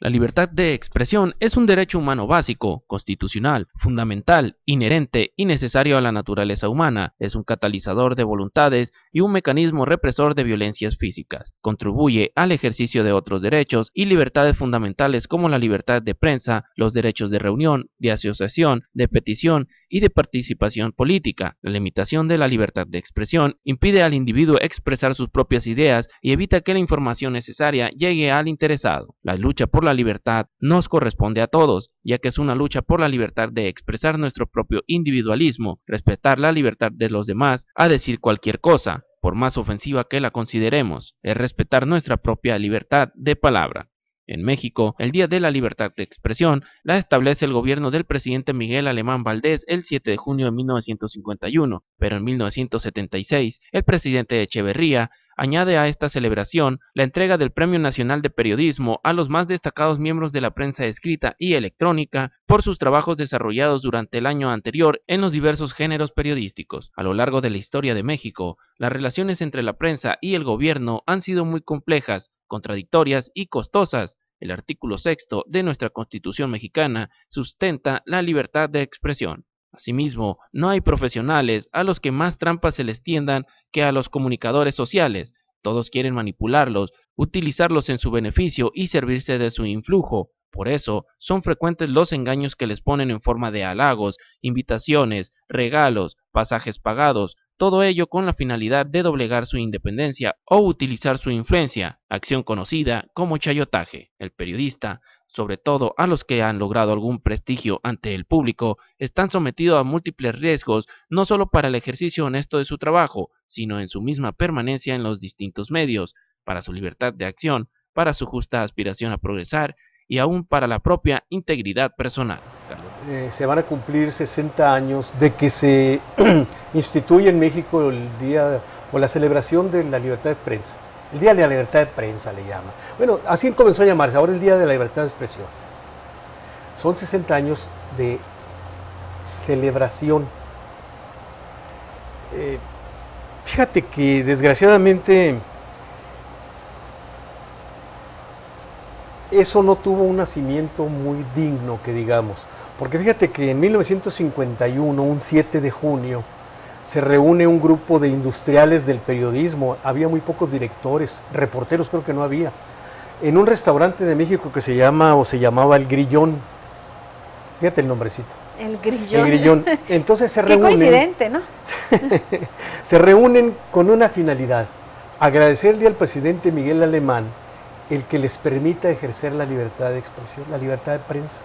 La libertad de expresión es un derecho humano básico, constitucional, fundamental, inherente y necesario a la naturaleza humana. Es un catalizador de voluntades y un mecanismo represor de violencias físicas. Contribuye al ejercicio de otros derechos y libertades fundamentales como la libertad de prensa, los derechos de reunión, de asociación, de petición y de participación política. La limitación de la libertad de expresión impide al individuo expresar sus propias ideas y evita que la información necesaria llegue al interesado. La lucha por la libertad nos corresponde a todos, ya que es una lucha por la libertad de expresar nuestro propio individualismo, respetar la libertad de los demás a decir cualquier cosa, por más ofensiva que la consideremos, es respetar nuestra propia libertad de palabra. En México, el Día de la Libertad de Expresión la establece el gobierno del presidente Miguel Alemán Valdés el 7 de junio de 1951, pero en 1976 el presidente Echeverría añade a esta celebración la entrega del Premio Nacional de Periodismo a los más destacados miembros de la prensa escrita y electrónica por sus trabajos desarrollados durante el año anterior en los diversos géneros periodísticos. A lo largo de la historia de México, las relaciones entre la prensa y el gobierno han sido muy complejas, contradictorias y costosas. El artículo 6 de nuestra Constitución mexicana sustenta la libertad de expresión. Asimismo, no hay profesionales a los que más trampas se les tiendan que a los comunicadores sociales. Todos quieren manipularlos, utilizarlos en su beneficio y servirse de su influjo. Por eso, son frecuentes los engaños que les ponen en forma de halagos, invitaciones, regalos, pasajes pagados, todo ello con la finalidad de doblegar su independencia o utilizar su influencia, acción conocida como chayotaje. El periodista, sobre todo a los que han logrado algún prestigio ante el público, están sometidos a múltiples riesgos, no solo para el ejercicio honesto de su trabajo, sino en su misma permanencia en los distintos medios, para su libertad de acción, para su justa aspiración a progresar y aún para la propia integridad personal. Se van a cumplir 60 años de que se instituye en México el día o la celebración de la libertad de prensa. El Día de la Libertad de Prensa le llama. Bueno, así comenzó a llamarse, ahora el Día de la Libertad de Expresión. Son 60 años de celebración. Fíjate que desgraciadamente eso no tuvo un nacimiento muy digno, que digamos. Porque fíjate que en 1951, un 7 de junio, se reúne un grupo de industriales del periodismo, había muy pocos directores, reporteros creo que no había, en un restaurante de México que se llama o se llamaba El Grillón. Fíjate el nombrecito. El Grillón. El Grillón. Entonces se reúnen. Qué coincidente, ¿no? Se reúnen con una finalidad: agradecerle al presidente Miguel Alemán el que les permita ejercer la libertad de expresión, la libertad de prensa.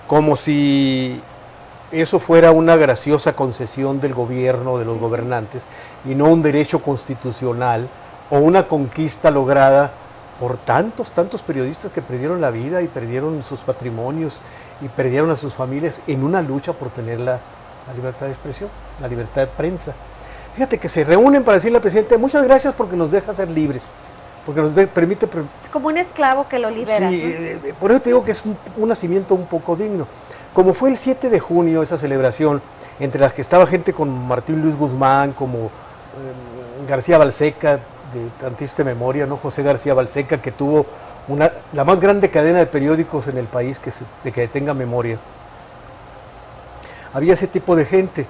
Como si eso fuera una graciosa concesión del gobierno, de los gobernantes, y no un derecho constitucional o una conquista lograda por tantos periodistas que perdieron la vida y perdieron sus patrimonios y perdieron a sus familias en una lucha por tener la libertad de expresión, la libertad de prensa. Fíjate que se reúnen para decirle al presidente: muchas gracias porque nos deja ser libres, porque nos permite... Es como un esclavo que lo libera. Sí, ¿no? Por eso te digo que es un nacimiento un poco digno. Como fue el 7 de junio esa celebración, entre las que estaba gente como Martín Luis Guzmán, como García Balseca, de tan triste memoria, ¿no? José García Balseca, que tuvo la más grande cadena de periódicos en el país de que tenga memoria. Había ese tipo de gente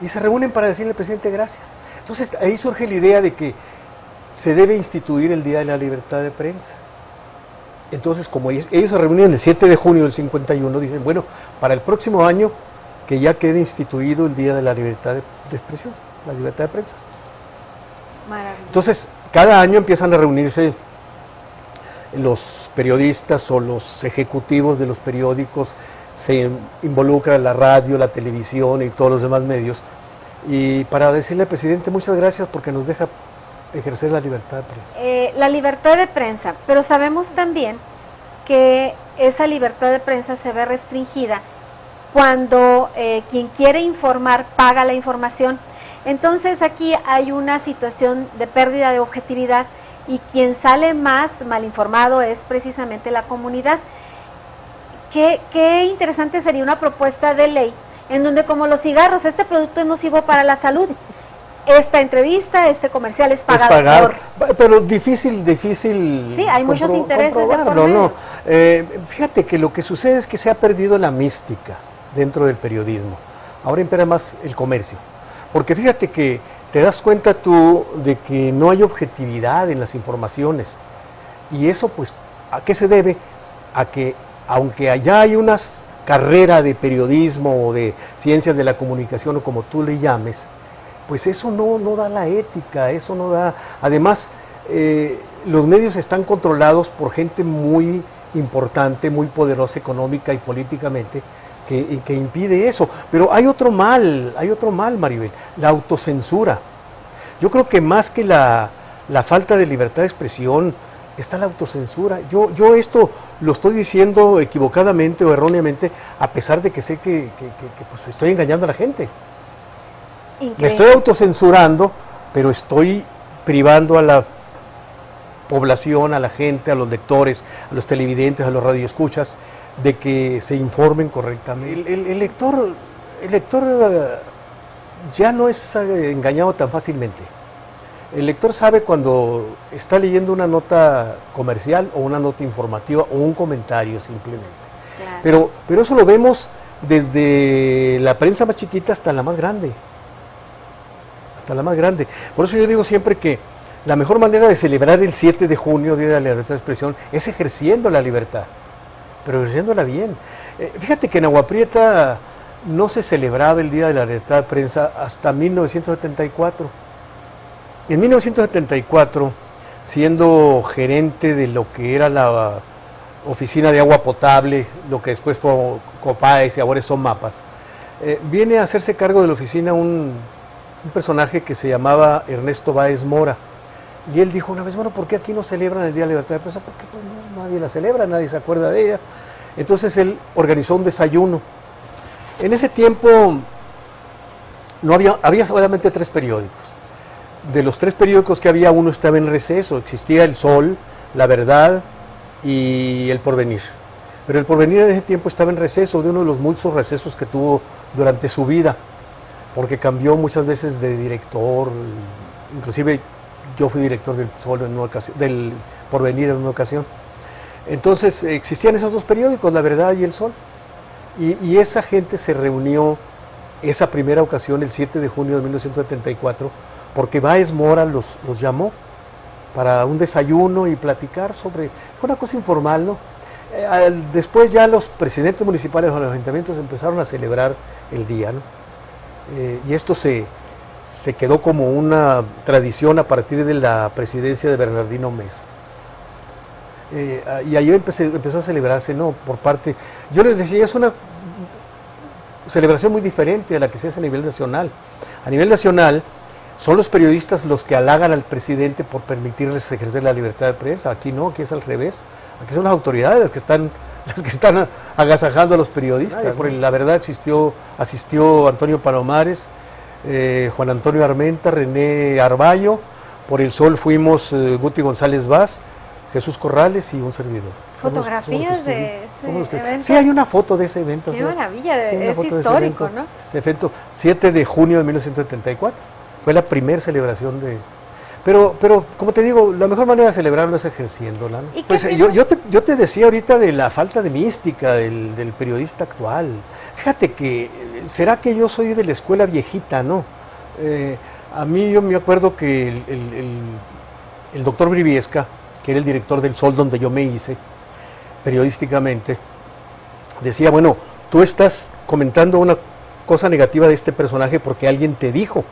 y se reúnen para decirle al presidente gracias. Entonces ahí surge la idea de que se debe instituir el Día de la Libertad de Prensa. Entonces, como ellos se reunieron el 7 de junio del 51, dicen, bueno, para el próximo año que ya quede instituido el Día de la Libertad de Expresión, la libertad de prensa. Maravilloso. Entonces, cada año empiezan a reunirse los periodistas o los ejecutivos de los periódicos, se involucra la radio, la televisión y todos los demás medios, y para decirle al presidente muchas gracias porque nos deja ejercer la libertad de prensa. La libertad de prensa, pero sabemos también que esa libertad de prensa se ve restringida cuando quien quiere informar paga la información. Entonces aquí hay una situación de pérdida de objetividad y quien sale más mal informado es precisamente la comunidad. Qué interesante sería una propuesta de ley en donde, como los cigarros, este producto es nocivo para la salud. Esta entrevista, este comercial es pagado pero difícil sí, hay muchos intereses de por medio. ¿no? Fíjate que lo que sucede es que se ha perdido la mística dentro del periodismo. Ahora impera más el comercio. Porque fíjate que te das cuenta tú de que no hay objetividad en las informaciones. Y eso, pues, ¿a qué se debe? A que, aunque allá hay una carrera de periodismo o de ciencias de la comunicación o como tú le llames, pues eso no da la ética, eso no da... Además, los medios están controlados por gente muy importante, muy poderosa económica y políticamente, que impide eso. Pero hay otro mal, Maribel, la autocensura. Yo creo que más que la falta de libertad de expresión, está la autocensura. Yo esto lo estoy diciendo equivocadamente o erróneamente, a pesar de que sé que pues estoy engañando a la gente. Increíble. Me estoy autocensurando, pero estoy privando a la población, a la gente, a los lectores, a los televidentes, a los radioescuchas, de que se informen correctamente. El lector ya no es engañado tan fácilmente. El lector sabe cuando está leyendo una nota comercial o una nota informativa o un comentario simplemente. Claro. Pero eso lo vemos desde la prensa más chiquita hasta la más grande. Hasta la más grande. Por eso yo digo siempre que la mejor manera de celebrar el 7 de junio, Día de la Libertad de Expresión, es ejerciendo la libertad, pero ejerciéndola bien. Fíjate que en Agua Prieta no se celebraba el Día de la Libertad de Prensa hasta 1974. En 1974, siendo gerente de lo que era la Oficina de Agua Potable, lo que después fue COPAES y ahora son Mapas, viene a hacerse cargo de la oficina un personaje que se llamaba Ernesto Báez Mora. Y él dijo una vez, bueno, ¿por qué aquí no celebran el Día de la Libertad de Prensa? Porque pues, nadie la celebra, nadie se acuerda de ella. Entonces él organizó un desayuno. En ese tiempo había solamente 3 periódicos. De los 3 periódicos que había, uno estaba en receso. Existía El Sol, La Verdad y El Porvenir. Pero El Porvenir en ese tiempo estaba en receso, de uno de los muchos recesos que tuvo durante su vida, porque cambió muchas veces de director, inclusive yo fui director del Sol en una ocasión, del Porvenir en una ocasión. Entonces existían esos 2 periódicos, La Verdad y El Sol, y esa gente se reunió esa primera ocasión el 7 de junio de 1974, porque Báez Mora los llamó para un desayuno y platicar sobre... Fue una cosa informal, ¿no? Después ya los presidentes municipales o los ayuntamientos empezaron a celebrar el día, ¿no? Y esto se quedó como una tradición a partir de la presidencia de Bernardino Mesa. Y ahí empezó a celebrarse, ¿no? Por parte... Yo les decía, es una celebración muy diferente a la que se hace a nivel nacional. A nivel nacional son los periodistas los que halagan al presidente por permitirles ejercer la libertad de prensa. Aquí no, aquí es al revés. Aquí son las autoridades las que están agasajando a los periodistas. Por La Verdad asistió Antonio Palomares, Juan Antonio Armenta, René Arballo. Por El Sol fuimos Guti González Vaz, Jesús Corrales y un servidor. ¿Fotografías de ese evento? Sí, hay una foto de ese evento. Qué maravilla, es histórico, ¿no? Ese evento, 7 de junio de 1974. Fue la primera celebración de... Pero como te digo, la mejor manera de celebrarlo es ejerciéndola, ¿no? Pues yo te decía ahorita de la falta de mística del periodista actual. Fíjate que, será que yo soy de la escuela viejita, ¿no? A mí yo me acuerdo que el doctor Briviesca, que era el director del Sol donde yo me hice periodísticamente, decía, bueno, tú estás comentando una cosa negativa de este personaje porque alguien te dijo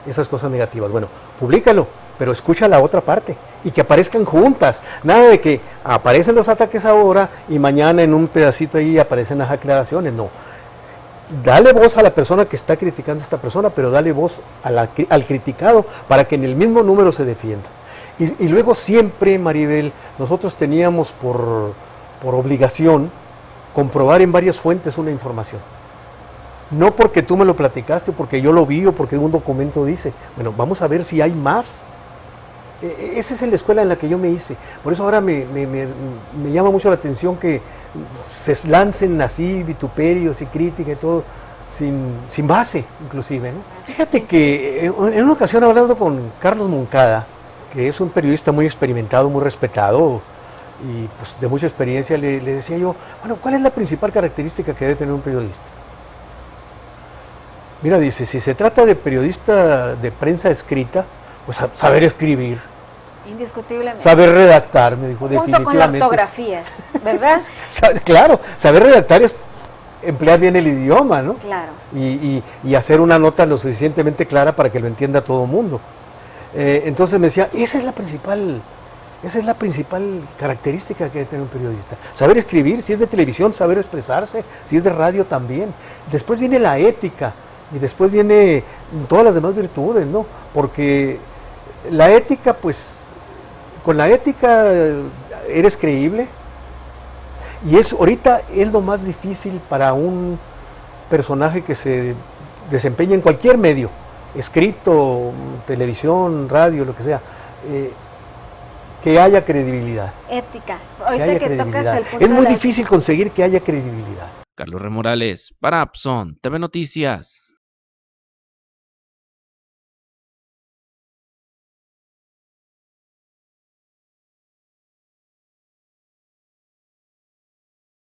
esas cosas negativas. Bueno, públicalo, pero escucha la otra parte y que aparezcan juntas. Nada de que aparecen los ataques ahora y mañana en un pedacito ahí aparecen las aclaraciones. No. Dale voz a la persona que está criticando a esta persona, pero dale voz al criticado para que en el mismo número se defienda. Y luego siempre, Maribel, nosotros teníamos por obligación comprobar en varias fuentes una información. No porque tú me lo platicaste, porque yo lo vi o porque un documento dice. Bueno, vamos a ver si hay más. Esa es la escuela en la que yo me hice. Por eso ahora me llama mucho la atención que se lancen así vituperios y crítica y todo, sin base, inclusive, ¿no? Fíjate que en una ocasión hablando con Carlos Moncada, que es un periodista muy experimentado, muy respetado, y pues de mucha experiencia le decía yo, bueno, ¿cuál es la principal característica que debe tener un periodista? Mira, dice, si se trata de periodista de prensa escrita, pues saber escribir. Indiscutiblemente. Saber redactar, me dijo, junto definitivamente. con la ortografía, ¿verdad? Claro, saber redactar es emplear bien el idioma, ¿no? Claro. Y hacer una nota lo suficientemente clara para que lo entienda todo el mundo. Entonces me decía, esa es la principal característica que debe tener un periodista. Saber escribir, si es de televisión, saber expresarse, si es de radio también. Después viene la ética y después viene todas las demás virtudes, ¿no? Porque la ética, pues, con la ética eres creíble y ahorita es lo más difícil para un personaje que se desempeña en cualquier medio, escrito, televisión, radio, lo que sea, que haya credibilidad. Ética. Ahorita que tocas el punto es muy difícil conseguir que haya credibilidad. Carlos Remorales, para Abson TV Noticias.